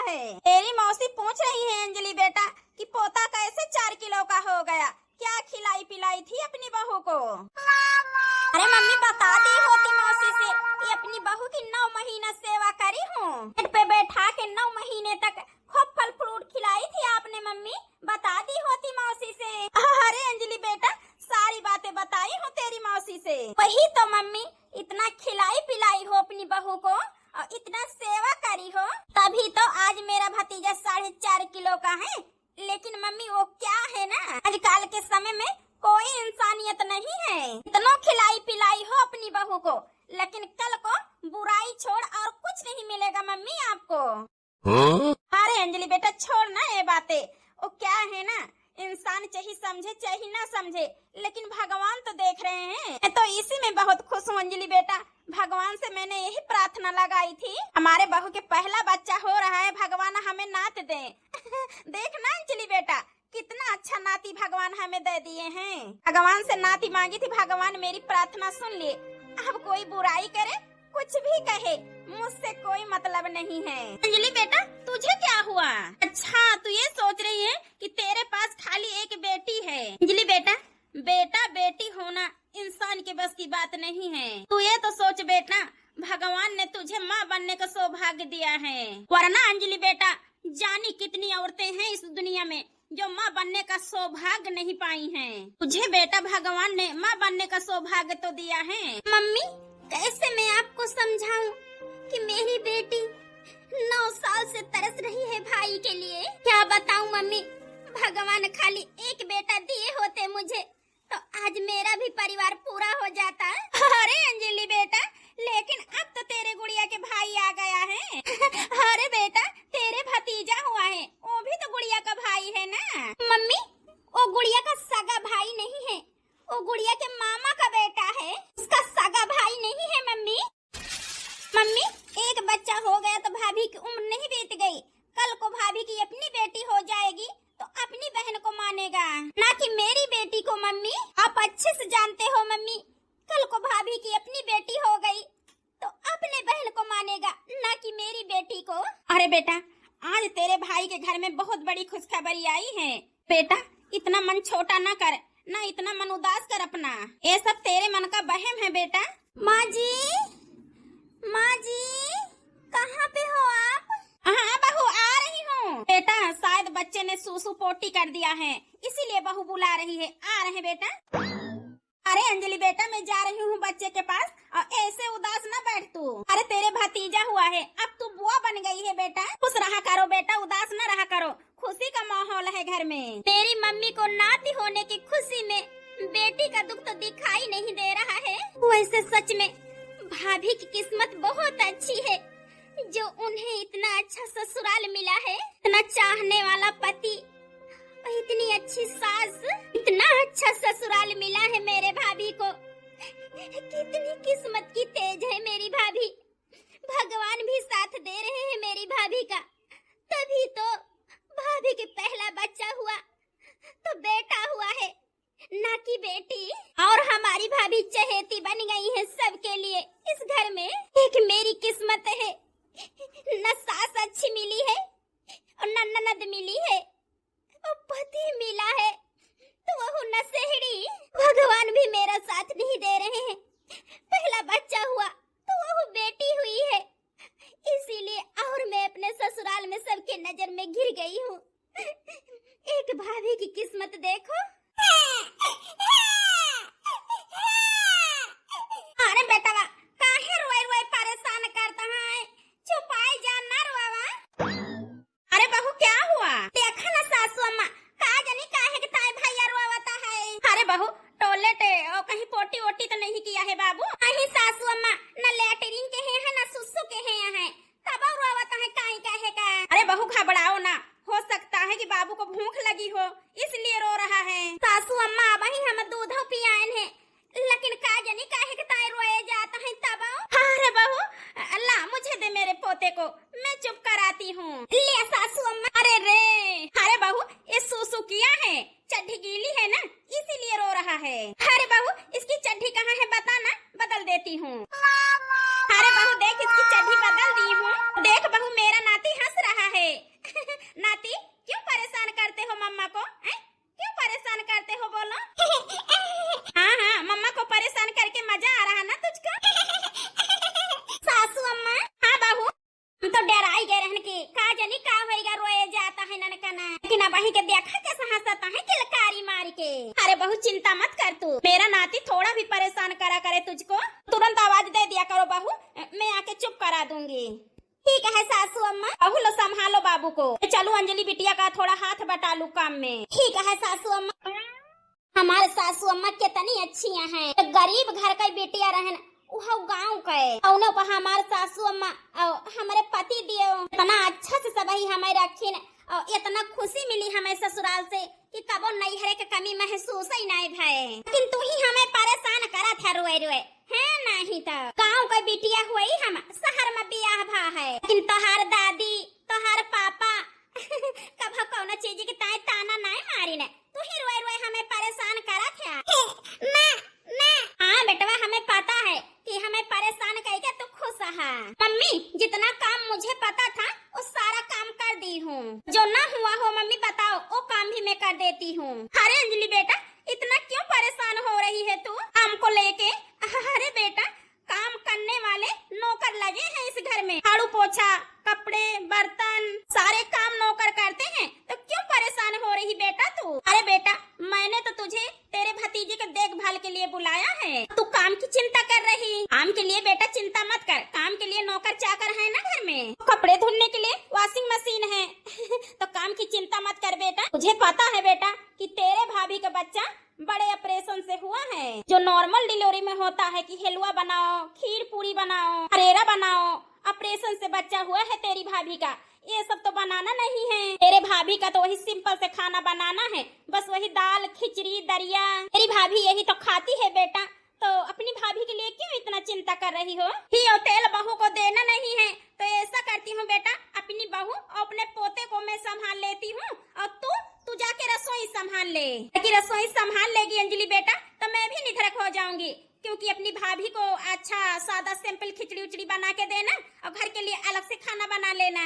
है? तेरी मौसी पूछ रही है अंजलि बेटा कि पोता कैसे 4 किलो का हो गया, क्या खिलाई पिलाई थी अपनी बहू को? अरे मम्मी बता दी होती मौसी से कि अपनी बहू की 9 महीना सेवा करी हूँ, पेट पे बैठा के 9 महीने तक खूब फल फ्रूट खिलाई थी आपने मम्मी, बता दी होती मौसी से। अरे अंजलि बेटा सारी बातें बताई हूँ तेरी मौसी से, वही तो मम्मी इतना खिलाई पिलाई हो अपनी बहू को और इतना सेवा करी हो, तभी तो आज मेरा भतीजा 4.5 किलो का है। लेकिन मम्मी वो क्या है ना, आजकल के समय में कोई इंसानियत नहीं है। इतना खिलाई पिलाई हो अपनी बहू को, लेकिन कल को बुराई छोड़ और कुछ नहीं मिलेगा मम्मी आपको। अरे अंजलि बेटा छोड़ ना ये बातें, वो क्या है ना, इंसान चाहे समझे चाहे ना समझे, लेकिन भगवान तो देख रहे हैं। मैं तो इसी में बहुत खुश हूँ अंजलि बेटा, भगवान से मैंने यही प्रार्थना लगाई थी हमारे बहू के पहला बच्चा हो रहा है, भगवान हमें नात दे। देख ना अंजलि बेटा कितना अच्छा नाती भगवान हमें दे दिए हैं। भगवान से नाती मांगी थी, भगवान मेरी प्रार्थना सुन लिए। अब कोई बुराई करे कुछ भी कहे, मुझसे कोई मतलब नहीं है। अंजलि बेटा तुझे क्या हुआ? अच्छा तू ये सोच रही है कि तेरे पास खाली एक बेटी है। अंजलि बेटा बेटा बेटी होना इंसान के बस की बात नहीं है। तू ये तो सोच बेटा भगवान ने तुझे माँ बनने का सौभाग्य दिया है, वरना अंजलि बेटा जानी कितनी औरतें हैं इस दुनिया में जो माँ बनने का सौभाग्य नहीं पाई हैं। तुझे बेटा भगवान ने माँ बनने का सौभाग्य तो दिया है। मम्मी कैसे मैं आपको समझाऊं कि मेरी बेटी 9 साल से तरस रही है भाई के लिए। क्या बताऊं मम्मी, भगवान खाली एक बेटा दिए होते मुझे तो आज मेरा भी परिवार पूरा हो जाता। अरे अंजलि बेटा लेकिन अब तो तेरे गुड़िया के भाई आ गया है। अरे बेटा तेरे भतीजा हुआ है, वो भी तो गुड़िया का भाई है ना। मम्मी वो गुड़िया का सगा भाई नहीं है, वो गुड़िया के मामा का बेटा है, उसका सगा भाई नहीं है मम्मी। मम्मी एक बच्चा हो गया तो भाभी की उम्र नहीं बीत गई, कल को भाभी की अपनी बेटी हो जाएगी तो अपनी बहन को मानेगा, ना कि मेरी बेटी को। मम्मी आप अच्छे से जानते हो मम्मी, कल को भाभी की अपनी बेटी हो गई तो अपने बहन को मानेगा, ना कि मेरी बेटी को। अरे बेटा आज तेरे भाई के घर में बहुत बड़ी खुशखबरी आई है। बेटा इतना मन छोटा ना कर, ना इतना मन उदास कर अपना, ये सब तेरे मन का वहम है बेटा। माँ जी कहाँ पे हो आप? हाँ बहू आ रही हूँ। बेटा शायद बच्चे ने सूसू पोटी कर दिया है, इसीलिए बहू बुला रही है, आ रहे बेटा। अरे अंजलि बेटा मैं जा रही हूँ बच्चे के पास, और ऐसे उदास ना बैठ तू। अरे तेरे भतीजा हुआ है, अब तू बुआ बन गई है बेटा, खुश रहा करो बेटा, उदास ना रहा करो, खुशी का माहौल है घर में। तेरी मम्मी को नाती होने की खुशी में बेटी का दुख तो दिखाई नहीं दे रहा है। वैसे सच में भाभी की किस्मत बहुत अच्छी है जो उन्हें इतना अच्छा ससुराल मिला है, इतना चाहने वाला पति, इतनी अच्छी सास, इतना अच्छा ससुराल मिला है मेरे भाभी को। कितनी किस्मत की तेज है मेरी भाभी, भगवान भी साथ दे रहे हैं मेरी भाभी का, तभी तो भाभी के पहला बच्चा हुआ तो बेटा हुआ है, ना कि बेटी। और हमारी भाभी चहेती बन गई है सबके लिए इस घर में। एक मेरी किस्मत है, न सास अच्छी मिली है और न ननद मिली है, और पति मिला है तो वह नसेहड़ी। भगवान भी मेरा साथ नहीं दे रहे हैं, पहला बच्चा हुआ तो वह बेटी हुई है, इसीलिए और मैं अपने ससुराल में सबके नजर में घिर गई हूँ। एक भाभी की किस्मत देखो। अरे बेटा काहे रोए रोए परेशान करता है, चुपाई जान ना रोवा। अरे बहू क्या हुआ? देखा ना सासू अम्मा का जानी काहे के ताए भैया रोवाता है। अरे बहू टॉयलेट और कहीं पोटी वोटी तो नहीं किया है बाबू? नहीं सासू अम्मा न लैट्रिन के है ना सुसु के है, तब रोवाता है काहे काहे का। अरे बहू घबराओ ना, हो सकता है कि बाबू को भूख लगी हो इसलिए रो रहा है। सासू अम्मा वही हम दूध पियान है, लेकिन का जानी काहे के ताए रोए जाता है तब। अरे बहू अल्लाह मुझे दे मेरे पोते को, मैं चुप कराती हूँ। ले सासू अम्मा। अरे रे अरे बहू ये सूसू किया है, चड्ढी गीली है ना इसीलिए रो रहा है। अरे बहू इसकी चड्ढी कहाँ है बताना, बदल देती हूँ। अरे बहू देख इसकी चड्ढी बदल दी हूँ, देख बहू मेरा नाती हंस रहा है। जाने का होएगा, रोए जाता है ननकना। लेकिन अब वही के देखा कैसा हंसता है किलकारी मार के। अरे बहू चिंता मत कर तू, मेरा नाती थोड़ा भी परेशान करा करे तुझको तुरंत आवाज दे दिया करो बहू, मैं आके चुप करा दूंगी। ठीक है सासू अम्मा। बहू लो संभालो बाबू को। चलो अंजलि बिटिया का थोड़ा हाथ बटा लू काम में। ठीक है सासू अम्मा। हमारे सासू अम्मा कितनी अच्छी हैं, गरीब घर का बेटिया रहन वह गाँव का उन्हें पर हमारे सासू अम्मा हमारे पति दिए इतना अच्छा से सब ही हमें रखी और इतना खुशी मिली हमें ससुराल से कि कबो नैहरे के कमी महसूस ही नहीं भय। लेकिन तू ही हमें परेशान करा था रोए रोए है नहीं तो गाँव का बिटिया हुई हम शहर में बियाह भा है। लेकिन तोहार दादी तोहार पापा कब कौन चीज की ताई ताना नहीं मारी ने, तू ही रोए रोए हमें परेशान करा था। हाँ बेटवा हमें पता है कि हमें परेशान करके तू खुश है। मम्मी जितना काम मुझे पता था वो सारा काम कर दी हूँ, जो ना हुआ हो मम्मी बताओ वो काम भी मैं कर देती हूँ। अरे अंजलि बेटा इतना क्यों परेशान हो रही है तू काम को लेके? अरे बेटा काम करने वाले नौकर लगे हैं इस घर में, झाड़ू पोछा कपड़े बर्तन सारे काम नौकर करते हैं, तो क्यों परेशान हो रही बेटा तू? अरे बेटा मैंने तो तुझे तेरे भतीजे के देखभाल के लिए बुलाया है, तू काम की चिंता कर रही। काम के लिए बेटा चिंता मत कर, काम के लिए नौकर चाकर है ना घर में, कपड़े धुलने के लिए वॉशिंग मशीन है तो काम की चिंता मत कर बेटा। तुझे पता है बेटा कि तेरे भाभी का बच्चा बड़े ऑपरेशन से हुआ है, जो नॉर्मल डिलीवरी में होता है कि हलवा बनाओ खीर पूरी बनाओ हरेरा बनाओ, ऑपरेशन से बच्चा हुआ है तेरी भाभी का। ये सब तो बनाना नहीं है, तेरे भाभी का तो वही सिंपल से खाना बनाना है, बस वही दाल खिचड़ी दरिया। तेरी भाभी यही तो खाती है बेटा, तो अपनी भाभी के लिए क्यों इतना चिंता कर रही हो? घी और तेल बहू को देना नहीं है तो ऐसा करती हूँ बेटा, अपनी बहू और अपने पोते को मैं संभाल लेती हूँ और तू जाके रसोई संभाल ले। कि रसोई संभाल लेगी अंजलि बेटा तो मैं भी निधड़क हो जाऊंगी, क्योंकि अपनी भाभी को अच्छा सादा सिंपल खिचड़ी उचड़ी बना के देना और घर के लिए अलग से खाना बना लेना।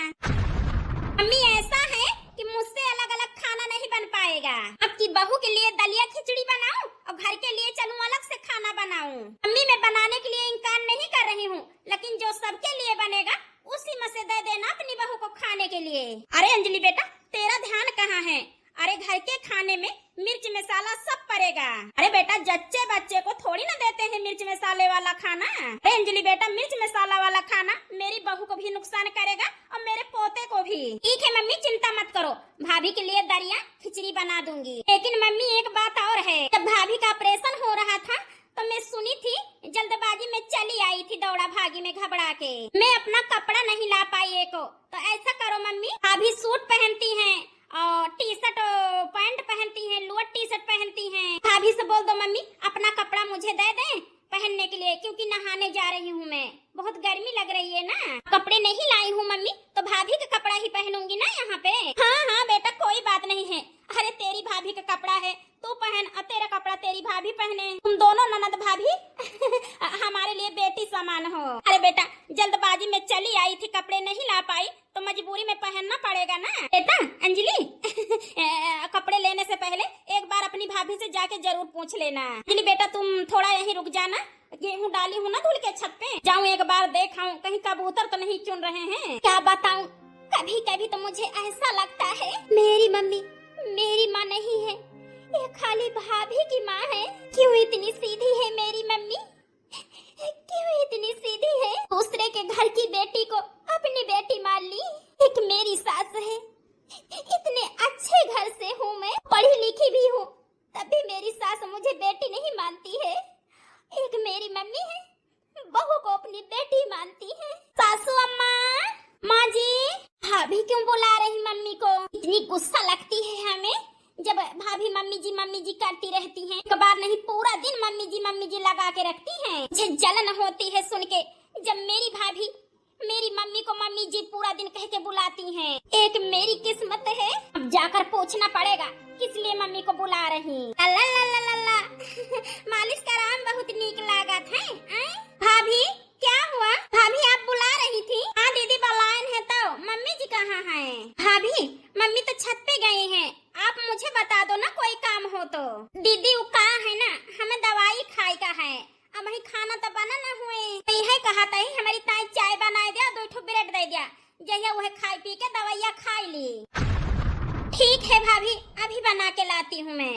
मम्मी ऐसा है कि मुझसे अलग अलग खाना नहीं बन पाएगा, अब की बहू के लिए दलिया खिचड़ी बनाऊं और घर के लिए चलूं अलग से खाना बनाऊं। मम्मी मैं बनाने के लिए इनकार नहीं कर रही हूँ, लेकिन जो सबके लिए बनेगा उसी में से दे देना अपनी बहू को खाने के लिए। अरे अंजलि बेटा तेरा ध्यान कहाँ है? अरे घर के खाने में मिर्च मसाला सब पड़ेगा। अरे बेटा जच्चे बच्चे को थोड़ी ना देते हैं मिर्च मसाले वाला खाना। अरे अंजलि बेटा मिर्च मसाला वाला खाना मेरी बहू को भी नुकसान करेगा और मेरे पोते को भी। ठीक है मम्मी चिंता मत करो, भाभी के लिए दरिया खिचड़ी बना दूंगी। लेकिन मम्मी एक बात और है, जब भाभी का ऑपरेशन हो रहा था तो मैं सुनी थी जल्दबाजी में चली आई थी दौड़ा भागी में घबरा के, मैं अपना कपड़ा नहीं ला पाई एको। तो ऐसा करो मम्मी, भाभी सूट पहनती हैं और टी शर्ट पैंट पहनती हैं, लोअर टी शर्ट पहनती हैं, भाभी से बोल दो मम्मी अपना कपड़ा मुझे दे दें पहनने के लिए, क्योंकि नहाने जा रही हूँ मैं, बहुत गर्मी लग रही है ना। कपड़े नहीं लाई हूँ मम्मी तो भाभी का कपड़ा ही पहनूंगी ना यहाँ पे। हाँ बेटा कोई बात नहीं है, अरे तेरी भाभी का कपड़ा है तू पहन और तेरा कपड़ा तेरी भाभी पहने, तुम दोनों ननद भाभी हमारे लिए बेटी समान हो। अरे बेटा जल्दबाजी में चली आई थी, कपड़े नहीं ला पाई तो मजबूरी में पहनना पड़ेगा ना बेटा। अंजलि कपड़े लेने से पहले एक बार अपनी भाभी से जाके जरूर पूछ लेना। अंजलि बेटा तुम थोड़ा यहीं रुक जाना, गेहूं डाली हूँ ना धुल के छत पे, जाऊँ एक बार देखाऊं कहीं कबूतर तो नहीं चुन रहे हैं। क्या बताऊं कभी कभी तो मुझे ऐसा लगता है मेरी मम्मी मेरी माँ नहीं है, ये खाली भाभी की माँ है। क्यों इतनी सीधी है मेरी मम्मी, क्यों इतनी सीधी है? दूसरे के घर की बेटी को अपनी बेटी मान ली। एक मेरी सास है, इतने अच्छे घर से हूँ मैं, पढ़ी लिखी भी हूँ, तब भी मेरी सास मुझे बेटी नहीं मानती है। एक मेरी मम्मी है, बहू को अपनी बेटी मानती है। सासू अम्मा, माँ जी, भाभी क्यों बुला रही मम्मी को? इतनी गुस्सा लगती है हमें जब भाभी मम्मी जी करती रहती हैं। एक बार नहीं पूरा दिन मम्मी जी लगा के रखती हैं। मुझे जलन होती है सुन के जब मेरी भाभी मेरी मम्मी को मम्मी जी पूरा दिन कह के बुलाती हैं। एक मेरी किस्मत है, अब जाकर पूछना पड़ेगा किस लिए मम्मी को बुला रही। ला ला ला ला ला मालिश का राम बहुत नीक लागत है। भाभी क्या हुआ? भाभी आप बुला रही थी? हाँ दीदी बुलायन है तो मम्मी जी कहाँ हैं? भाभी मम्मी तो छत पे गए हैं, आप मुझे बता दो ना कोई काम हो तो। दीदी वो कहाँ है ना, हमें दवाई खाई का है, अब वही खाना तो बना ना हुए, तो यही कहा था हमारी ताई चाय बनाए दिया, 2 ठो ब्रेड दे दिया, जया वह खाई पी के दवाइया खाई ली। ठीक है भाभी, अभी बना के लाती हूँ मैं।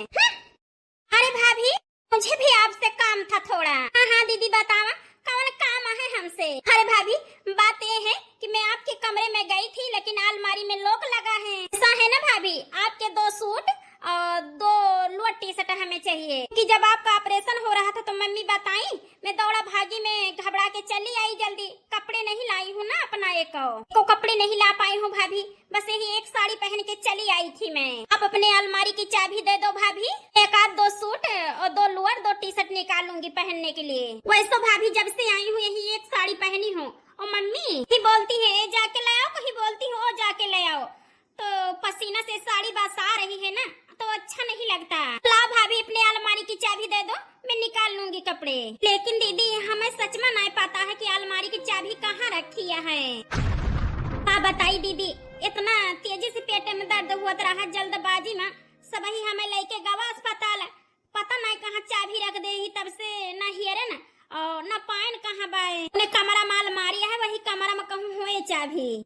अरे भाभी, मुझे भी आपसे काम था थोड़ा। हाँ हाँ दीदी बतावा, कौन काम है हमसे? अरे भाभी, बात ये है कि मैं आपके कमरे में गई थी, लेकिन अलमारी में लॉक लगा है। ऐसा है ना भाभी, आपके 2 सूट और 2 लोअर टी शर्ट हमें चाहिए। कि जब आपका ऑपरेशन हो रहा था तो मम्मी बताई, मैं दौड़ा भागी में घबरा के चली आई जल्दी। कपड़े नहीं लाई हूँ ना अपना, एक को कपड़े नहीं ला पाई हूँ भाभी, बस यही एक साड़ी पहन के चली आई थी मैं। आप अपने अलमारी की चाबी दे दो भाभी, एक आध 2 सूट और 2 लोअर 2 टी शर्ट निकालूंगी पहनने के लिए। वैसे भाभी जब से आई हूँ यही एक साड़ी पहनी हूँ। और मम्मी ही बोलती है जाके ले आओ, कहीं बोलती हो जाके ले आओ, तो पसीना से साड़ी बस आ रही है ना, तो अच्छा नहीं लगता। ला भाभी अपने अलमारी की चाबी दे दो, मैं निकाल लूंगी कपड़े। लेकिन दीदी हमें सच में नहीं पता है कि अलमारी की चाबी कहाँ रखी है। हाँ बताई दीदी, इतना तेजी से पेट में दर्द हुआ रहा जल्दबाजी में, सब ही हमें लेके गवा अस्पताल, पता नहीं कहाँ चाबी रख दे ही, तब से न हियरे न और न पाइन कहाँ बाए। उन्हें कमरा में अलमारी है, वही कमरा में कहूँ हुए चाबी।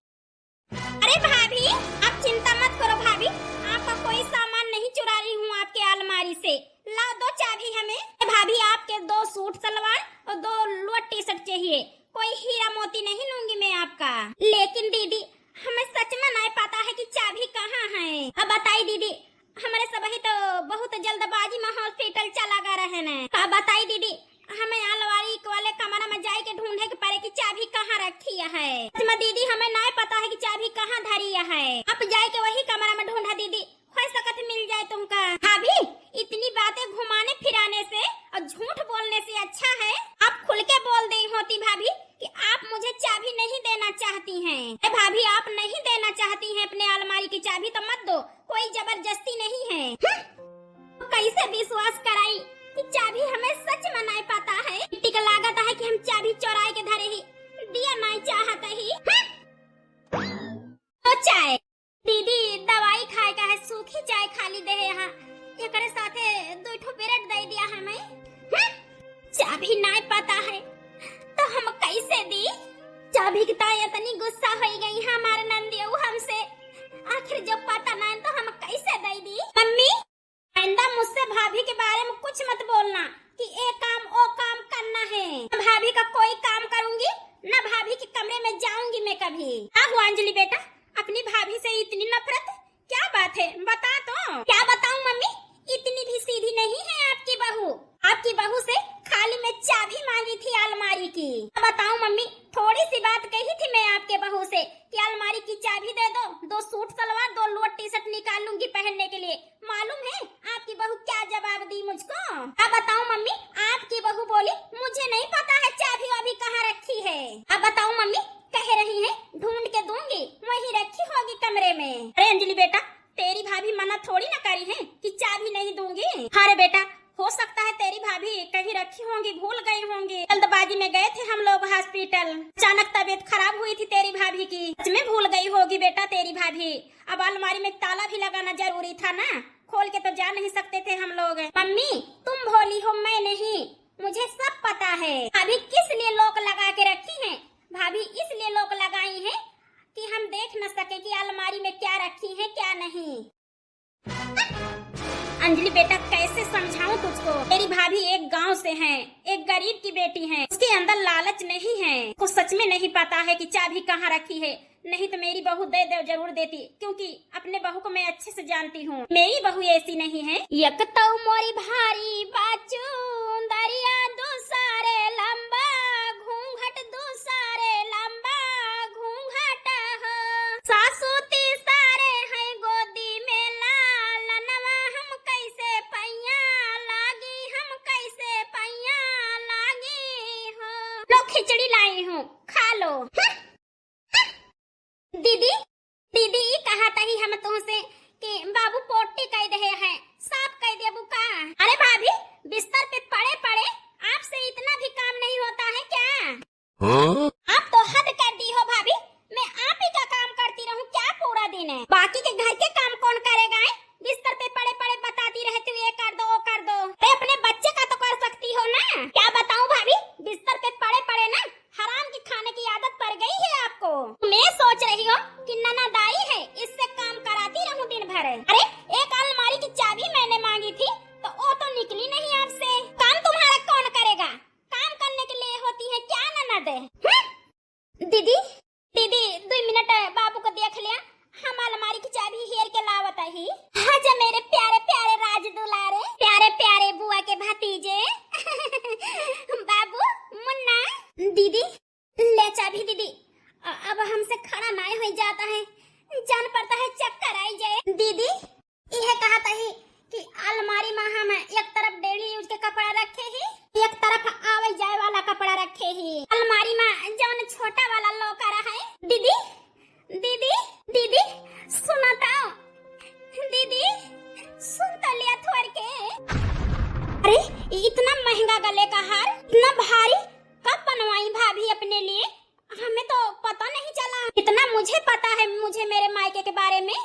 अरे भाभी आप चिंता मत करो भाभी, आपका कोई सामान नहीं चुरा रही हूँ आपके अलमारी से। ला दो चाबी हमें। भाभी आपके 2 सूट सलवार और 2 लोअर टी शर्ट चाहिए, कोई हीरा मोती नहीं लूंगी मैं आपका। लेकिन दीदी हमें सच में नहीं पता है कि चाबी कहाँ है। अब बताई दीदी, हमारे सब ही तो बहुत जल्दबाजी में हॉस्पिटल चला गया रहे न। अब बताई दीदी, हमें अलमारी वाले कमरा में जाए के ढूंढे के पड़े कि चाबी कहाँ रखी है। दीदी हमें नहीं पता है कि चाबी कहाँ धरी है। आप जाए के वही कमरा में ढूंढा दीदी, हो सकत मिल जाए तुमका। भाभी इतनी बातें घुमाने फिराने से और झूठ बोलने से अच्छा है आप खुल के बोल दी होती भाभी कि आप मुझे चाबी नहीं देना चाहती हैं। भाभी आप नहीं देना चाहती हैं अपने अलमारी की चाबी तो मत दो, कोई जबरदस्ती नहीं है। कैसे विश्वास कराई कि चाबी हमें सच में नहीं पता है। टिक लागत है कि हम चाबी चोराए के धरे ही दिया नहीं चाहता ही। तो चाय दीदी दवाई खाए का है, सूखी चाय खाली दे यहाँ, एकरे साथे 2 ठो ब्रेड दे दिया हमें। चाबी नहीं पता है तो हम कैसे दी? चाबी की ताया इतनी गुस्सा हो गई हमारे नंदियो हमसे, आखिर जब पता नहीं तो हम कैसे दे दी। मम्मी आइंदा मुझसे भाभी के बारे में कुछ मत बोलना कि ये काम वो काम करना है। भाभी का कोई काम करूंगी ना, भाभी के कमरे में जाऊंगी मैं कभी। हाँ अंजलि बेटा, अपनी भाभी से इतनी नफरत क्या बात है, बता तो। क्या बताऊं मम्मी, इतनी भी सीधी नहीं है आपकी बहू। आपकी बहू से खाली मैं चाबी मांगी थी अलमारी की। बताऊं मम्मी, थोड़ी सी बात कही थी मैं आपके बहू से कि अलमारी की चाबी दे दो, 2 suit salwar 2 lower T shirt निकाल लूंगी पहनने के लिए। मालूम है आपकी बहू क्या जवाब दी मुझको? अब बताऊं मम्मी, आपकी बहू बोली मुझे नहीं पता है चाबी अभी कहाँ रखी है। अब बताऊं मम्मी, कह रही है ढूंढ के दूंगी, वही रखी होगी कमरे में। अरे अंजलि बेटा, तेरी भाभी मना थोड़ी ना करी है कि चाबी नहीं दूंगी। अरे बेटा, हो सकता है तेरी भाभी कहीं रखी होंगी, भूल गई होंगी, जल्दबाजी में गए थे हम लोग हॉस्पिटल, अचानक तबीयत खराब हुई थी तेरी भाभी की, सच में भूल गई होगी बेटा तेरी भाभी। अब अलमारी में ताला भी लगाना जरूरी था ना, खोल के तो जा नहीं सकते थे हम लोग। मम्मी तुम भोली हो, मैं नहीं, मुझे सब पता है। भाभी किस लिए लॉक लगा के रखी है? भाभी इसलिए लॉक लगाई है कि हम देख न सके कि अलमारी में क्या रखी है क्या नहीं। अंजलि बेटा कैसे समझाऊं तुझको, मेरी भाभी एक गांव से है, एक गरीब की बेटी है, उसके अंदर लालच नहीं है, को सच में नहीं पता है कि चाबी कहाँ रखी है। नहीं तो मेरी बहू दे दे जरूर देती, क्योंकि अपने बहू को मैं अच्छे से जानती हूँ, मेरी बहू ऐसी नहीं है। एक तो मोरी भारी बाचू दरिया दूसरे लंबा घूंघट दूसरे लंबा घूंघट हो, सासू तीसरे है गोदी में लालनवा, हम कैसे पैया लागी, हम कैसे पैया लागी हो। लो खिचड़ी लाई हूँ, खा लो। दीदी दीदी कहा ही हम तुमसे कि बाबू पोटी कह दे है, साफ कह दे बुका। अरे भाभी बिस्तर पे पड़े पड़े आपसे इतना भी काम नहीं होता है क्या? हाँ? आप तो हद कर दी हो भाभी, मैं आप ही का काम करती रहूं क्या पूरा दिन है? बाकी के घर के काम कौन करेगा? बिस्तर पे पड़े पड़े बताती रहती हूँ ये कर दो वो कर दो, अरे अपने बच्चे का तो कर सकती हो ना। क्या बताऊं भाभी, बिस्तर पे पड़े पड़े ना हराम की खाने की आदत पड़ गई है आपको। मैं सोच रही हूँ करे। अरे एक अलमारी की चाबी मैंने मांगी थी तो वो तो निकली नहीं आपसे। काम तुम्हारा कौन करेगा? काम करने के लिए होती है क्या ननद? दीदी दीदी 2 मिनट बाबू को देख लिया, हम अलमारी की चाबी हेर के लावत ही। हाँ जा मेरे प्यारे प्यारे राज दुलारे, प्यारे प्यारे बुआ के भतीजे बाबू मुन्ना। दीदी ले चाबी दीदी, अब हमसे खड़ा नहीं हो जाता है, जान पड़ता है चक्कर आई जाए। दीदी यह कहता है कि अलमारी में हम एक तरफ डेली यूज के कपड़ा रखे ही, एक तरफ आवे जाए वाला कपड़ा रखे ही। अलमारी में जौन छोटा वाला लौका रहा है। दीदी दीदी दीदी सुनो तो, दीदी सुन तो लिया थोड़ के। अरे इतना महंगा गले का हार, इतना भारी कब बनवाई भाभी अपने लिए? हमें तो पता नहीं चला। इतना मुझे पता है, मुझे मेरे मायके के बारे में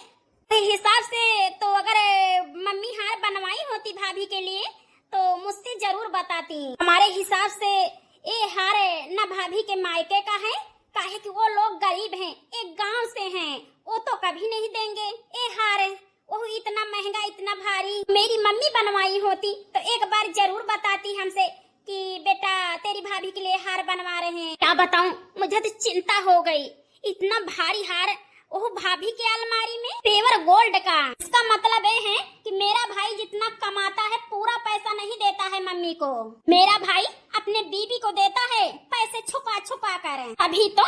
हिसाब से तो अगर मम्मी हार बनवाई होती भाभी के लिए तो मुझसे जरूर बताती। हमारे हिसाब से ये हार न भाभी के मायके का है, काहे कि वो लोग गरीब हैं, एक गांव से हैं, वो तो कभी नहीं देंगे ये हार। वो इतना महंगा इतना भारी मेरी मम्मी बनवाई होती तो एक बार जरूर बताती हमसे कि बेटा तेरी भाभी के लिए हार बनवा रहे हैं। क्या बताऊं, मुझे तो चिंता हो गई। इतना भारी हार वो भाभी के अलमारी में, पेवर गोल्ड का। इसका मतलब ये है कि मेरा भाई जितना कमाता है पूरा पैसा नहीं देता है मम्मी को, मेरा भाई अपने बीबी को देता है पैसे छुपा छुपा कर। अभी तो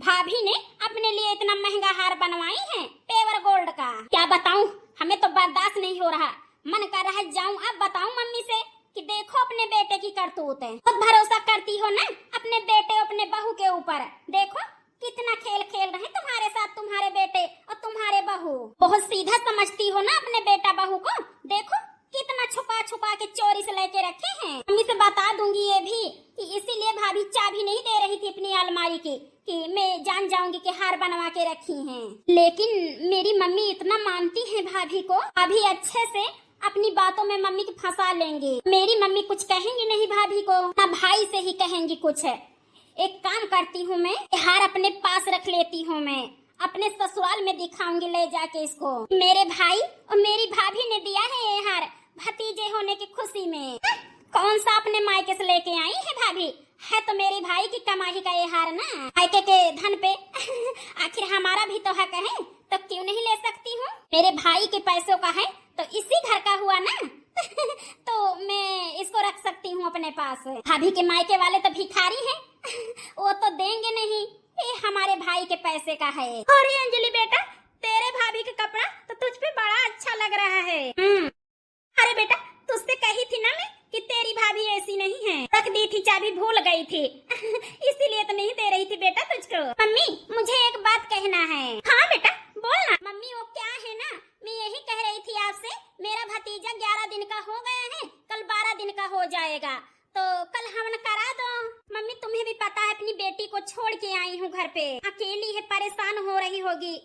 भाभी ने अपने लिए इतना महंगा हार बनवाई है पेवर गोल्ड का। क्या बताऊं, हमें तो बर्दाश्त नहीं हो रहा, मन कर रहा है जाऊं अब बताऊं मम्मी से कि देखो अपने बेटे की करतूत है। खुद भरोसा करती हो ना अपने बेटे अपने बहू के ऊपर, देखो कितना खेल खेल रहे हैं तुम्हारे साथ तुम्हारे बेटे और तुम्हारे बहू। बहुत सीधा समझती हो ना अपने बेटा बहू को, देखो कितना छुपा छुपा के चोरी से लेके रखे हैं। मम्मी से बता दूंगी ये भी कि इसीलिए भाभी चाबी नहीं दे रही थी अपनी अलमारी की कि मैं जान जाऊंगी कि हार बनवा के रखी हैं। लेकिन मेरी मम्मी इतना मानती है भाभी को, अभी अच्छे से अपनी बातों में मम्मी की फंसा लेंगी। मेरी मम्मी कुछ कहेंगी नहीं भाभी को, ना भाई से ही कहेंगी कुछ। एक काम करती हूँ मैं, हार अपने पास रख लेती हूँ, मैं अपने ससुराल में दिखाऊंगी ले जाके इसको। मेरे भाई और मेरी भाभी ने दिया है ये हार भतीजे होने की खुशी में। कौन सा अपने मायके से लेके आई है भाभी, है तो मेरे भाई की कमाई का ये हार ना, मायके के धन पे आखिर हमारा भी तो हक है, तो क्यों नहीं ले सकती हूँ? मेरे भाई के पैसों का है तो इसी घर का हुआ ना तो मैं इसको रख सकती हूँ अपने पास। भाभी के मायके वाले तो भिखारी हैं वो तो देंगे नहीं, ये हमारे भाई के पैसे का है। अरे अंजलि बेटा तेरे भाभी का कपड़ा तो तुझ पे बड़ा अच्छा लग रहा है। अरे बेटा तुझसे कही थी ना मैं कि तेरी भाभी ऐसी नहीं है, रख दी थी चाबी भूल गई थी इसीलिए तो नहीं दे रही थी बेटा तुझको। मम्मी मुझे एक बात कहना है। हाँ बेटा बोलना। मम्मी वो क्या है ना, मैं यही कह रही थी आपसे, मेरा भतीजा 11 दिन का हो गया है, कल 12 दिन का हो जाएगा, तो कल हवन करा दो। मम्मी तुम्हें भी पता है अपनी बेटी को छोड़ के आई हूँ घर पे, अकेली है, परेशान हो रही होगी,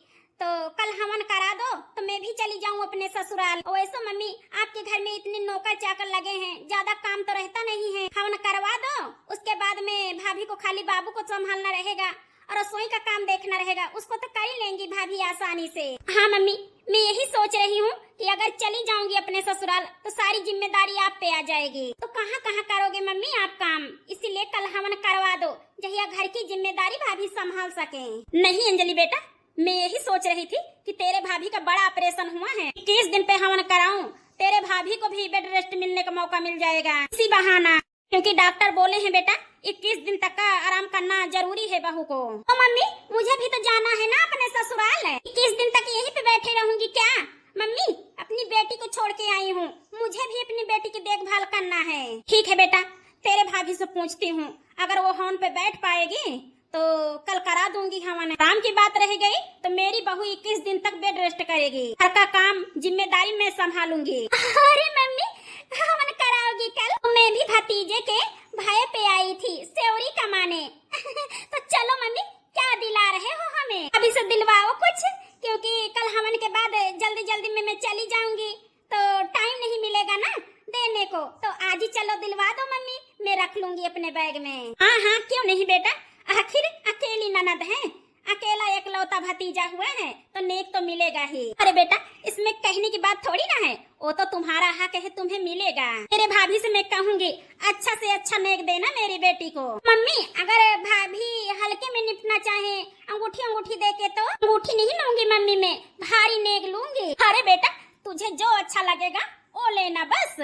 तो कल हवन करा दो तो मैं भी चली जाऊँ अपने ससुराल। वैसे मम्मी आपके घर में इतने नौकर चाकर लगे हैं, ज्यादा काम तो रहता नहीं है, हवन करवा दो, उसके बाद में भाभी को खाली बाबू को संभालना रहेगा और रसोई का काम देखना रहेगा, उसको तो कर ही लेंगी भाभी आसानी से। हाँ मम्मी मैं यही सोच रही हूँ कि अगर चली जाऊंगी अपने ससुराल तो सारी जिम्मेदारी आप पे आ जाएगी, तो कहाँ कहाँ करोगे मम्मी आप काम, इसीलिए कल हवन करवा दो, जहिया घर की जिम्मेदारी भाभी संभाल सके। नहीं अंजलि बेटा मैं यही सोच रही थी कि तेरे भाभी का बड़ा ऑपरेशन हुआ है, 21 दिन पे हवन कराऊं, तेरे भाभी को भी बेड रेस्ट मिलने का मौका मिल जाएगा इसी बहाना, क्योंकि डॉक्टर बोले हैं बेटा 21 दिन तक का आराम करना जरूरी है बहू को। तो मम्मी मुझे भी तो जाना है ना अपने ससुराल, 21 दिन तक यहीं पे बैठे रहूंगी क्या? मम्मी अपनी बेटी को छोड़ के आई हूँ, मुझे भी अपनी बेटी की देखभाल करना है। ठीक है बेटा तेरे भाभी से पूछती हूँ, अगर वो हवन पे बैठ पाएगी तो कल करा दूंगी हवन। काम की बात रह गई तो मेरी बहू 21 दिन तक बेड रेस्ट करेगी, घर का काम जिम्मेदारी मैं संभालूंगी। अरे मम्मी हवन कराओगी कल? तो मैं भी भतीजे के भाई पे आई थी सेवरी कमाने तो चलो मम्मी क्या दिला रहे हो हमें, अभी से दिलवाओ कुछ, क्योंकि कल हवन के बाद जल्दी जल्दी में मैं चली जाऊंगी तो टाइम नहीं मिलेगा ना देने को, तो आज ही चलो दिलवा दो मम्मी, मैं रख लूंगी अपने बैग में। हाँ हाँ क्यों नहीं बेटा, आखिर अकेली ननद है, अकेला एकलौता भतीजा हुआ है तो नेक तो मिलेगा ही। अरे बेटा इसमें कहने की बात थोड़ी ना है, वो तो तुम्हारा हक है, तुम्हें मिलेगा। मेरे भाभी से मैं कहूँगी अच्छा से अच्छा नेक देना मेरी बेटी को। मम्मी अगर भाभी हल्के में निपटना चाहे अंगूठी अंगूठी दे के तो अंगूठी नहीं लूंगी मम्मी, मैं भारी नेक लूंगी। अरे बेटा तुझे जो अच्छा लगेगा वो लेना बस।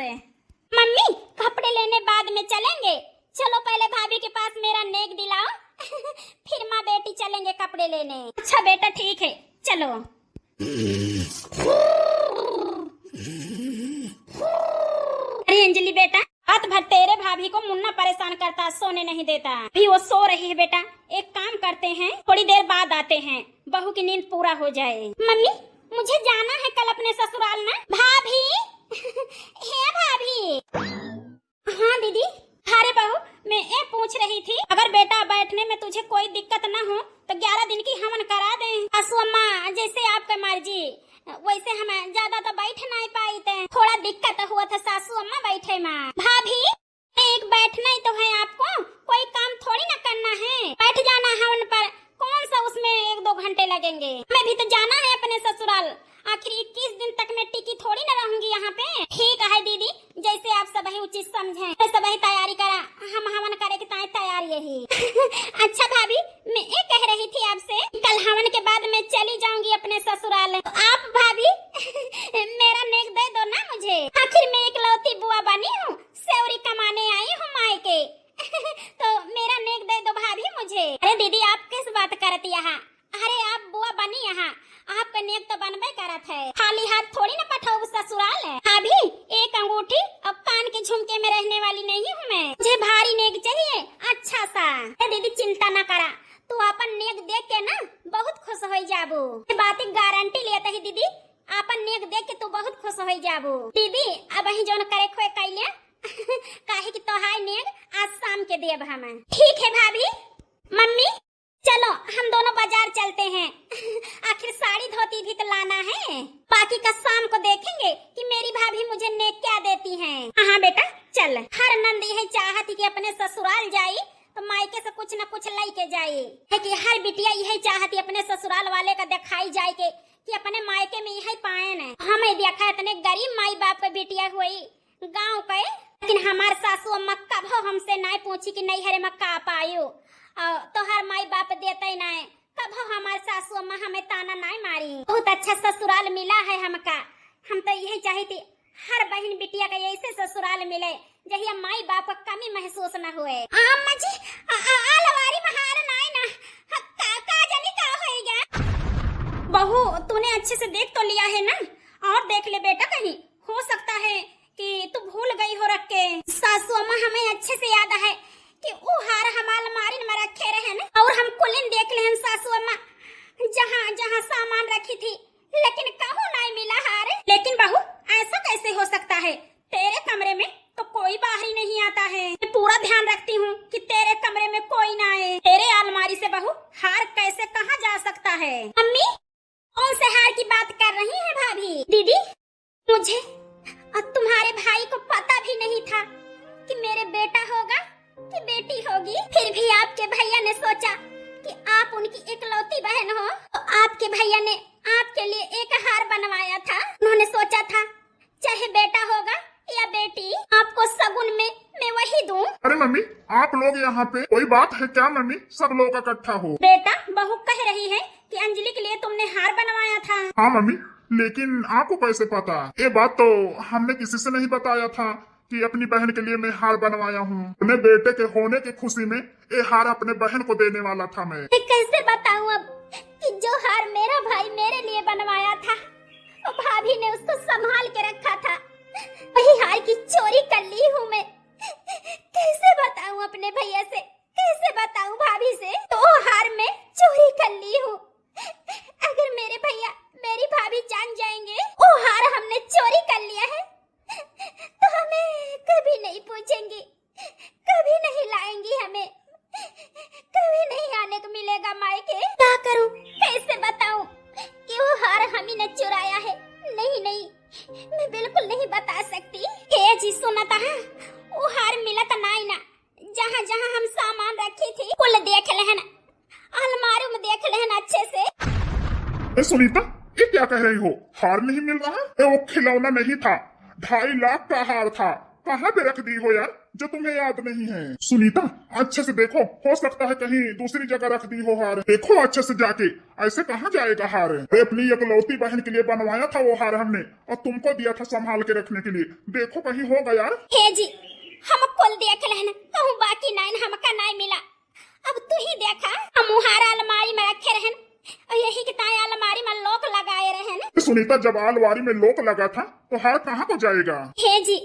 मम्मी कपड़े लेने बाद में चलेंगे, चलो पहले भाभी के पास मेरा नेक दिलाओ फिर माँ बेटी चलेंगे कपड़े लेने। अच्छा बेटा ठीक है चलो। अरे अंजलि बेटा रात भर तेरे भाभी को मुन्ना परेशान करता, सोने नहीं देता। अभी वो सो रही है बेटा, एक काम करते हैं थोड़ी देर बाद आते हैं, बहू की नींद पूरा हो जाए। मम्मी मुझे जाना है कल अपने ससुराल ना। भाभी है भाभी। हाँ दीदी। अरे बहू मैं ये पूछ रही थी अगर बेटा बैठने में तुझे कोई दिक्कत न हो तो 11 दिन की हवन करा दें। सासू अम्मा जैसे आपका मर्जी, वैसे हम ज्यादा तो बैठ नहीं पाई थे, थोड़ा दिक्कत हुआ था सासू अम्मा बैठे माँ। भाभी एक बैठना ही तो है आपको, कोई काम थोड़ी ना करना है, बैठ जाना हवन पर, कौन सा उसमें 1-2 घंटे लगेंगे। मैं भी तो जाना है अपने ससुराल, आखिर 21 दिन तक मैं टिकी थोड़ी ना रहूंगी यहाँ पे। ठीक है दीदी जैसे आप सब उचित समझे, सब तैयारी करा, हम हवन करे की तैयारी यही। अच्छा भाभी मैं ये कह रही थी आपसे, कल हवन के बाद मैं चली जाऊंगी अपने ससुराल, आप भाभी मेरा नेक दे दो ना मुझे, आखिर मैं इकलौती बुआ बनी हूँ, सेवरी कमाने आई हूँ मायके तो मेरा नेक दे दो भाभी मुझे। अरे दीदी आप किस बात करती यहाँ, अरे आप बुआ बनी यहाँ, आपका नेक तो बनबे करत है, खाली हाथ थोड़ी ना पठाओ ससुराल है। भाभी एक अंगूठी और कान के झुमके में रहने वाली नहीं हूँ मैं, मुझे भारी नेक चाहिए अच्छा सा। दीदी चिंता न करा, तू अपन नेक देख के ना बहुत खुश हो जाबू, ये बात की गारंटी लेता है दीदी, अपन नेक देख के तू बहुत खुश हो जाबू। दीदी अब ही जोन करे खोए कैले काहे की तो हाय नेक आज शाम के देब हम। ठीक है भाभी। मम्मी चलो हम दोनों बाजार चलते हैं आखिर साड़ी धोती भी तो लाना है, बाकी का शाम को देखेंगे कि मेरी भाभी मुझे नेक क्या देती है। हाँ बेटा चल, हर नंदी है चाहती कि अपने ससुराल जाई तो मायके से कुछ न कुछ लाई के जाए, है कि हर बिटिया यही चाहती अपने ससुराल वाले का दिखाई जाए के कि अपने मायके में यही पाए न। हमें देखा इतने गरीब माई बाप के बिटिया हुई गाँव के, लेकिन हमारे सासू अम्मा कभो हमसे नहीं पूछी कि नहीं हरे मक्का पायो तो हर माई बाप देते ही नहीं, कभो हमारे सासू अम्मा हमें ताना नहीं मारी। बहुत अच्छा ससुराल मिला है हमका, हम तो यही चाहती हर बहन बिटिया का ऐसे ससुराल मिले जहिया माई बाप का कमी महसूस न हुए। अम्मा जी आलवारी महार नहीं ना का जानी का होएगा। बहू तूने अच्छे से देख तो लिया है ना, और देख ले बेटा, कहीं हो सकता है कि तू भूल गई हो रख के। सासू अम्मा हमें अच्छे से याद है कि वो हार हमारे मारिन में रखे रहे न, और हम कुलिन देख ले सासू अम्मा जहाँ जहाँ सामान रखी थी, लेकिन कहूँ नहीं मिला हार। लेकिन बहू ऐसा कैसे हो सकता है, तेरे कमरे में तो कोई बाहरी नहीं आता है, मैं पूरा ध्यान रखती हूँ कि तेरे कमरे में कोई ना आए, तेरे अलमारी से बहू हार कैसे कहाँ जा सकता है। अम्मी कौन से हार की बात कर रही है भाभी? दीदी मुझे और तुम्हारे भाई को पता भी नहीं था कि मेरे बेटा होगा कि बेटी होगी, फिर भी आपके भैया ने सोचा कि आप उनकी इकलौती बहन हो, तो आपके भैया ने आपके लिए एक हार बनवाया था। उन्होंने सोचा था चाहे बेटा होगा या बेटी, आपको सगुन में मैं वही दूं। अरे मम्मी आप लोग यहाँ पे कोई बात है क्या मम्मी, सब लोग इकट्ठा हो। बेटा बहू कह रही है कि अंजलि के लिए तुमने हार बनवाया था। हाँ मम्मी, लेकिन आपको कैसे पता? ये बात तो हमने किसी से नहीं बताया था कि अपनी बहन के लिए मैं हार बनवाया हूँ। अपने बेटे के होने की खुशी में ये हार अपने बहन को देने वाला था मैं। कैसे बताऊँ अब कि जो हार मेरा भाई मेरे लिए बनवाया था, वो भाभी ने उसको संभाल के रखा था, वही हार की चोरी कर ली हूँ मैं। कैसे बताऊँ अपने भैया से, कैसे बताऊँ भाभी से, तो हार में चोरी कर ली हूँ। अगर मेरे भैया मेरी भाभी जान जाएंगे वो हार हमने चोरी कर लिया है, तो हमें कभी नहीं पूछेंगी, कभी नहीं लाएंगी, हमें कभी नहीं आने को मिलेगा मायके। क्या करूं, कैसे बताऊं कि वो हार हम ही ने चुराया है? नहीं नहीं, मैं बिल्कुल नहीं बता सकती। हे जी सुना था, वो हार मिला था नहीं ना, जहाँ जहाँ हम सामान रखी थी कुल देख लेना, अलमारी में देख लेना, सुनीता, ये क्या कह रही हो? हार नहीं मिल रहा? वो खिलौना नहीं था, 2.5 लाख का हार था। कहाँ पे रख दी हो यार, जो तुम्हें याद नहीं है? सुनीता, अच्छे से देखो, हो सकता है कहीं दूसरी जगह रख दी हो हार। देखो अच्छे से जाके, ऐसे कहाँ जाएगा हार? अपनी इकलौती बहन के लिए बनवाया था वो हार हमने, और तुमको दिया था संभाल के रखने के लिए। देखो कहीं होगा यार। हे जी, हम कुल देख लेना, कहूँ बाकी नाइन हमका नहीं मिला। अब तू ही देखा, हम हार अलमारी में रखे रहन, और यही कि ताए अलमारी में लोक लगाए रहन। सुनीता, जब अलमारी में लोक लगा था तो हार कहाँ को जाएगा? हे जी,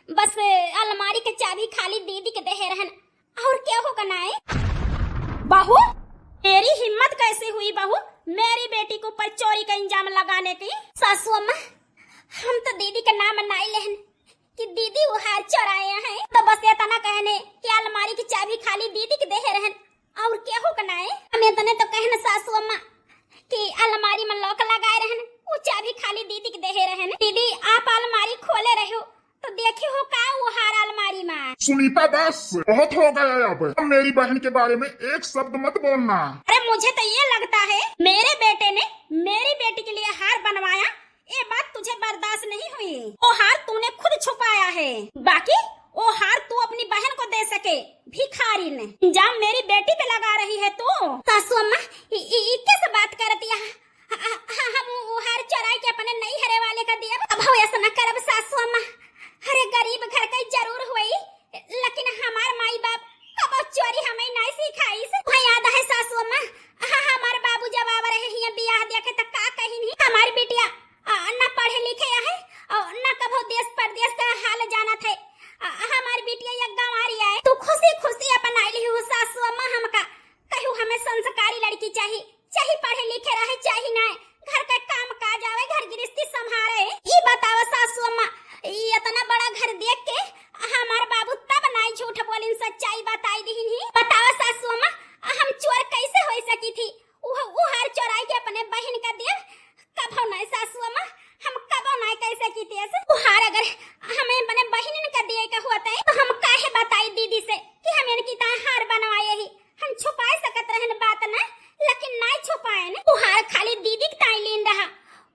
बस अलमारी के चाबी खाली दीदी के दे रहन, और क्या होगा नाए? बहू, तेरी हिम्मत कैसे हुई बहू मेरी बेटी को ऊपर चोरी का इंजाम लगाने की? सासू अम्मा, हम तो दीदी का नाम नहीं लेहन कि दीदी वो हार चुराए हैं, तो बस इतना कहने कि अलमारी की चाबी खाली दीदी के दे रहन, और क्या होगा नाए? हम इतने तो कहने सासू अम्मा कि अलमारी में लॉक लगाए रहन, वो चाबी खाली दीदी के दे रहन। दीदी आप अलमारी खोले रहो तो देखे हो का वो हार अलमारी में। सुनीता, बस बहुत हो गया अब मेरी बहन के बारे में एक शब्द मत बोलना। अरे मुझे तो ये लगता है मेरे बेटे ने मेरी बेटी के लिए हार बनवाया, ये बात तुझे बर्दाश्त नहीं हुई। वो हार तूने खुद छुपाया है, बाकी वो हार तू अपनी बहन को दे सके भिखारी ने। इंजाम मेरी बेटी पे लगा रही है तू। सासू अम्मा, कैसे बात करती है? हम वो हार चुराई के अपने नहीं हरे वाले का दिया। अब हो ऐसा न करब सासू अम्मा, अरे गरीब घर का जरूर हुई, लेकिन हमार माई बाप कब चोरी हमें नहीं सिखाई। तुम्हें याद है सासू अम्मा, हमारे बाबू जब आवा रहे हैं बियाह देखे तो का कही नहीं हमारी बिटिया न पढ़े लिखे है और न कभो देश परदेश का हाल जाना थे। हमारी बिटिया एक गंवारी है, तू खुशी खुशी अपन आई हो सासू अम्मा। हमका कहू हमें संस्कारी लड़की चाहिए, चाहे पढ़े लिखे रहे चाहे ना, घर का काम काज आवे, घर गृहस्थी संभाले। ये बताओ सासू अम्मा, इतना बड़ा घर देख के हमारे बाबू तब नहीं झूठ बोली, सच्चाई बताई दी नहीं। बताओ सासू अम्मा, हम चोर कैसे हो सकी थी? वो हार चोराई के अपने बहन का दिया, कब नहीं सासू अम्मा, हम कब नहीं कैसे की थी ऐसे? वो हार अगर हमें अपने बहन का दिए का हुआ था तो हम काहे बताई दीदी से कि हम इनकी तरह हार बनवाए ही? हम छुपा सकत रहन बात ना, लेकिन नहीं छुपाए ना। वो हार खाली दीदी के ताई लीन रहा,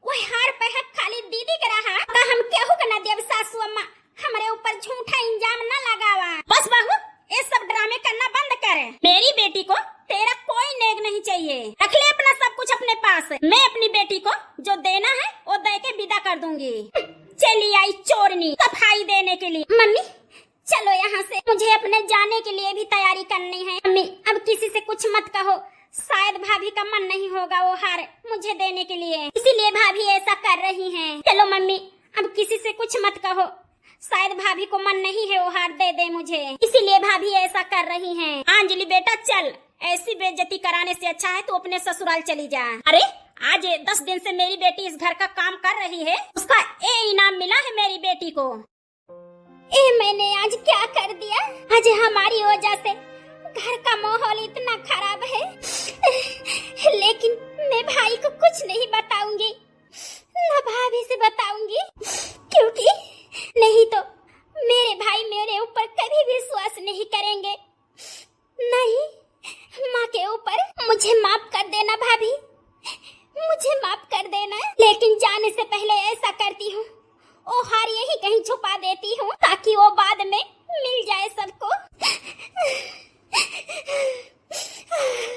वो हार पे है खाली दीदी के रहा। का हम केहू के ना देव सासू अम्मा, हमारे ऊपर झूठा इंजाम ना लगावा। बस बहू, ये सब ड्रामे करना बंद करे। मेरी बेटी को तेरा कोई नेग नहीं चाहिए, रख ले अपना सब कुछ अपने पास। मैं अपनी बेटी को जो देना है वो दे के विदा कर दूंगी। चली आई चोरनी सफाई देने के लिए। मम्मी चलो यहाँ से, मुझे अपने जाने के लिए भी तैयारी करनी है। मम्मी अब किसी से कुछ मत कहो, शायद भाभी का मन नहीं होगा वो हार मुझे देने के लिए, इसीलिए भाभी ऐसा कर रही हैं। चलो मम्मी, अब किसी से कुछ मत कहो, शायद भाभी को मन नहीं है वो हार दे दे मुझे, इसीलिए भाभी ऐसा कर रही हैं। अंजलि बेटा चल, ऐसी बेइज्जती कराने से अच्छा है तू अपने ससुराल चली जा। अरे आज 10 दिन से मेरी बेटी इस घर का काम कर रही है, उसका ये इनाम मिला है मेरी बेटी को। मैंने आज क्या कर दिया? आज हमारी वजह से घर का माहौल इतना खराब है, लेकिन मैं भाई को कुछ नहीं बताऊंगी, न भाभी से बताऊंगी, क्योंकि नहीं तो मेरे भाई मेरे ऊपर कभी विश्वास नहीं करेंगे। नहीं, माँ के ऊपर। मुझे माफ कर देना भाभी, मुझे माफ कर देना, लेकिन जाने से पहले ऐसा करती हूँ, ओ हार यही कहीं छुपा देती हूँ ताकि वो बाद में मिल जाए सबको।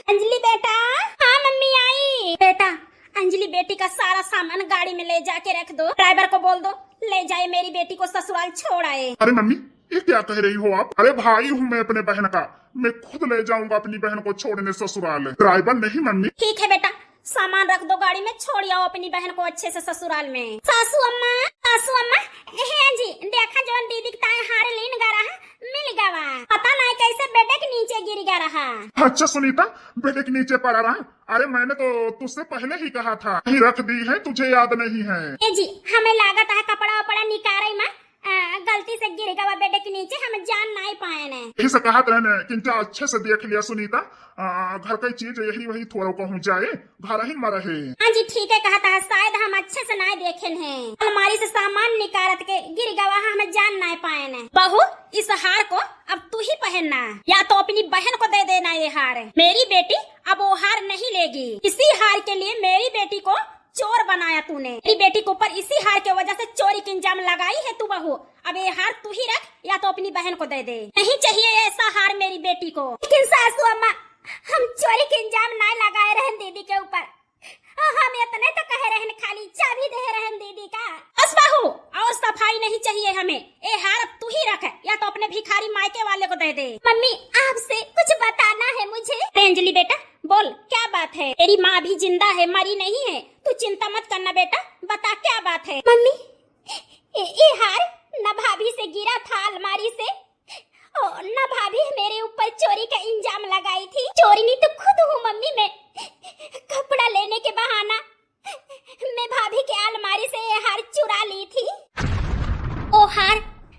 अंजलि बेटा। हाँ मम्मी आई। बेटा अंजलि बेटी का सारा सामान गाड़ी में ले जाके रख दो, ड्राइवर को बोल दो ले जाए मेरी बेटी को ससुराल छोड़ आए। अरे मम्मी, ये क्या कह रही हो आप? अरे भाई हूँ मैं अपने बहन का, मैं खुद ले जाऊंगा अपनी बहन को छोड़ने ससुराल, ड्राइवर नहीं। मम्मी ठीक है बेटा, सामान रख दो गाड़ी में, छोड़ आओ अपनी बहन को अच्छे से ससुराल में। सासू अम्मा जी देखा जौन दीदी का हार लीन गा रहा मिल गवा, पता नहीं कैसे बेटे के नीचे गिर गया रहा। अच्छा सुनीता, बेटे के नीचे पड़ा रहा? अरे मैंने तो तुझसे पहले ही कहा था, नहीं रख दी है, तुझे याद नहीं है? जी हमें लागत है कपड़ा वपड़ा निकाले में गलती से गिर गया बेटे के नीचे, हम जान नहीं पाए ने। इसे कहा रहने किंतु अच्छे से देख लिया सुनीता, घर की चीज यही वही थोड़ा कहूँ जाए, घर ही मर है। हाँ जी ठीक है, कहता है शायद हम अच्छे से नहीं देखे हैं, हमारी से सामान निकारत के गिर गवा, हम जान नहीं पाए ने। बहू इस हार को अब तू ही पहनना, या तो अपनी बहन को दे देना ये हार। मेरी बेटी अब वो हार नहीं लेगी, इसी हार के लिए मेरी बेटी को बनाया तूने। मेरी बेटी के ऊपर इसी हार के वजह से चोरी की इंजाम लगाई है तू बहू। अब ये हार तू ही रख या तो अपनी बहन को दे दे। नहीं चाहिए ऐसा हार मेरी बेटी को। लेकिन सासू अम्मा, हम चोरी के इंजाम ना लगाए रहन दीदी के ऊपर। हम इतने तो कह रहे हैं, खाली चाबी दे रहे हैं दीदी का। बस बहू, और सफाई नहीं चाहिए हमें। ए हार अब तू ही रख या तो अपने भिखारी मायके वाले को दे दे। मम्मी, आपसे कुछ बताना है मुझे। अंजलि बेटा बोल, क्या बात है? तेरी माँ भी जिंदा है, मरी नहीं है। तू चिंता मत करना बेटा, बता क्या बात है। मम्मी, ये हार न भाभी से गिरा था अलमारी से, और न भाभी मेरे ऊपर चोरी का इंजाम लगाई थी। चोरी नहीं तो खुद हूँ मम्मी। मैं कपड़ा लेने के बहाना मैं भाभी के अलमारी से ये हार चुरा ली थी। ओ हार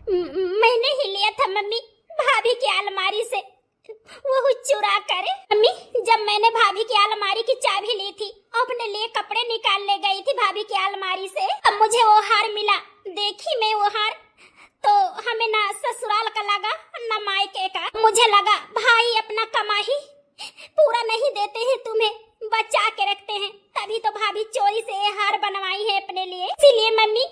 मैंने ही लिया था मम्मी, भाभी की अलमारी से वो चुरा करे। मम्मी, जब मैंने भाभी की अलमारी की चाबी ली थी, अपने लिए कपड़े निकालने गई थी भाभी की अलमारी से, अब मुझे वो हार मिला। देखी मैं वो हार तो हमें ना ससुराल का लगा ना मायके का। मुझे लगा भाई अपना कमाई पूरा नहीं देते हैं, तुम्हें बचा के रखते हैं, तभी तो भाभी चोरी से ये हार बनवाई है अपने लिए। इसीलिए मम्मी,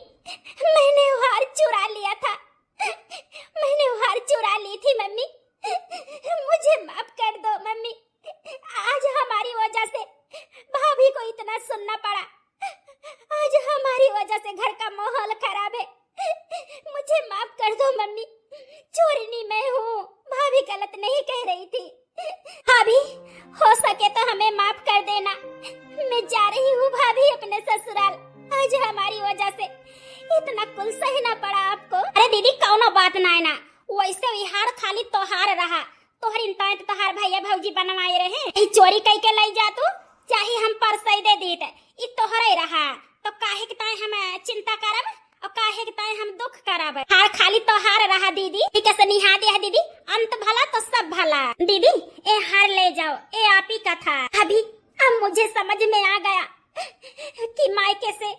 मैंने वो हार चुरा लिया था। मैंने वो हार चुरा ली थी मम्मी, मुझे माफ कर दो मम्मी। आज हमारी वजह से भाभी को इतना सुनना पड़ा। आज हमारी वजह से घर का माहौल खराब है। मुझे माफ कर दो मम्मी, चोरनी मैं हूँ, भाभी गलत नहीं कह रही थी। भाभी, हो सके तो हमें माफ कर देना। मैं जा रही हूँ भाभी अपने ससुराल। आज हमारी वजह से इतना कुल सहना पड़ा आपको। अरे दीदी, कौनो बात ना है ना, वैसे ही हार खाली तोहार रहा। तोहर इंताय तो तोहार भैया भौजी बनवाए रहे। चोरी कई के लाई जा तू, चाहे हम परसई दे दी इ तोहरे रहा, तो काहे के ताए हम चिंता करब और काहे के ताए हम दुख करब। हार खाली तोहार रहा दीदी। कैसे निहा दिया दीदी, अंत भला तो सब भला। दीदी, ए हार ले जाओ, ए आप ही का था। अभी अब मुझे समझ में आ गया कि मायके से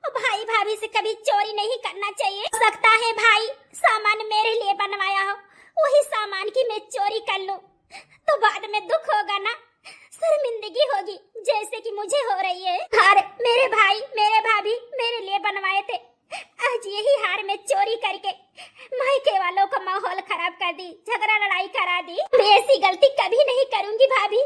भाई भाभी से कभी चोरी नहीं करना चाहिए। हो सकता है भाई सामान मेरे लिए बनवाया हो, वही सामान की मैं चोरी कर लूं तो बाद में दुख होगा ना, शर्मिंदगी होगी, जैसे कि मुझे हो रही है। हार मेरे भाई मेरे भाभी मेरे लिए बनवाए थे, आज यही हार में चोरी करके मायके वालों का माहौल खराब कर दी, झगड़ा लड़ाई करा दी। मैं ऐसी गलती कभी नहीं करूंगी भाभी,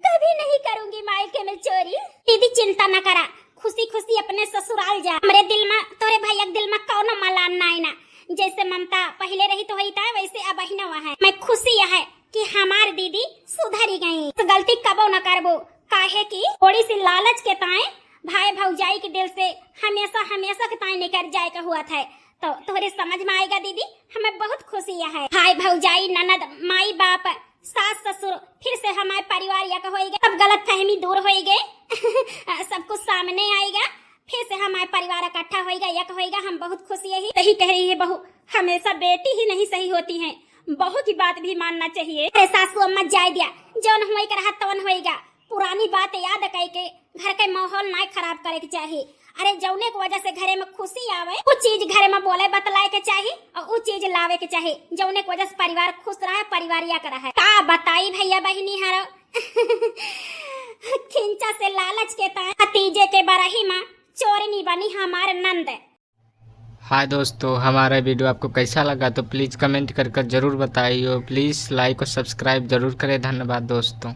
कभी नहीं करूंगी मायके में चोरी। दीदी चिंता न करा, खुशी खुशी अपने ससुराल जा। मेरे दिल में तोरे भैया दिल में कौनो मलान ना आईना। जैसे ममता पहले रही तो होता है, वैसे अब ही न है। मैं खुशी यह है कि हमारी दीदी सुधरी गई, तो गलती कबो न करबो। काहे की थोड़ी सी लालच के ताए भाई भौजाई के दिल से हमेशा हमेशा के ताए निकल जाए का हुआ था। तो तोरे समझ में आएगा दीदी, हमें बहुत खुशी है। भाई भौजाई ननद माई बाप सास ससुर फिर से हमारे परिवार या का होएगा, सब गलत फहमी दूर होएगे। सब कुछ सामने आएगा, फिर से हमारे परिवार इकट्ठा होएगा, यक होएगा। हम बहुत खुशी है। सही कह रही है बहू, हमेशा बेटी ही नहीं सही होती है, बहू की बात भी मानना चाहिए। सासू अम्मा जाय दिया, जौन हुए के रहा तवन होएगा। पुरानी बात याद करके घर के माहौल ना खराब करे के चाहिए। अरे जौने की वजह से घरे में खुशी आवे, वो चीज घरे में बोले बतलाए के चाहिए और वो चीज लावे के चाहिए, जौने की वजह से परिवार खुश रहे, परिवार या रहे। का बताई भैया बहिनी हरो खिंचा से लालच के ताए भतीजे के बरही माँ चोरनी बनी हमारे नंद। हाय दोस्तों, हमारा वीडियो आपको कैसा लगा तो प्लीज़ कमेंट कर जरूर बताइए। प्लीज़ लाइक और सब्सक्राइब जरूर करें। धन्यवाद दोस्तों।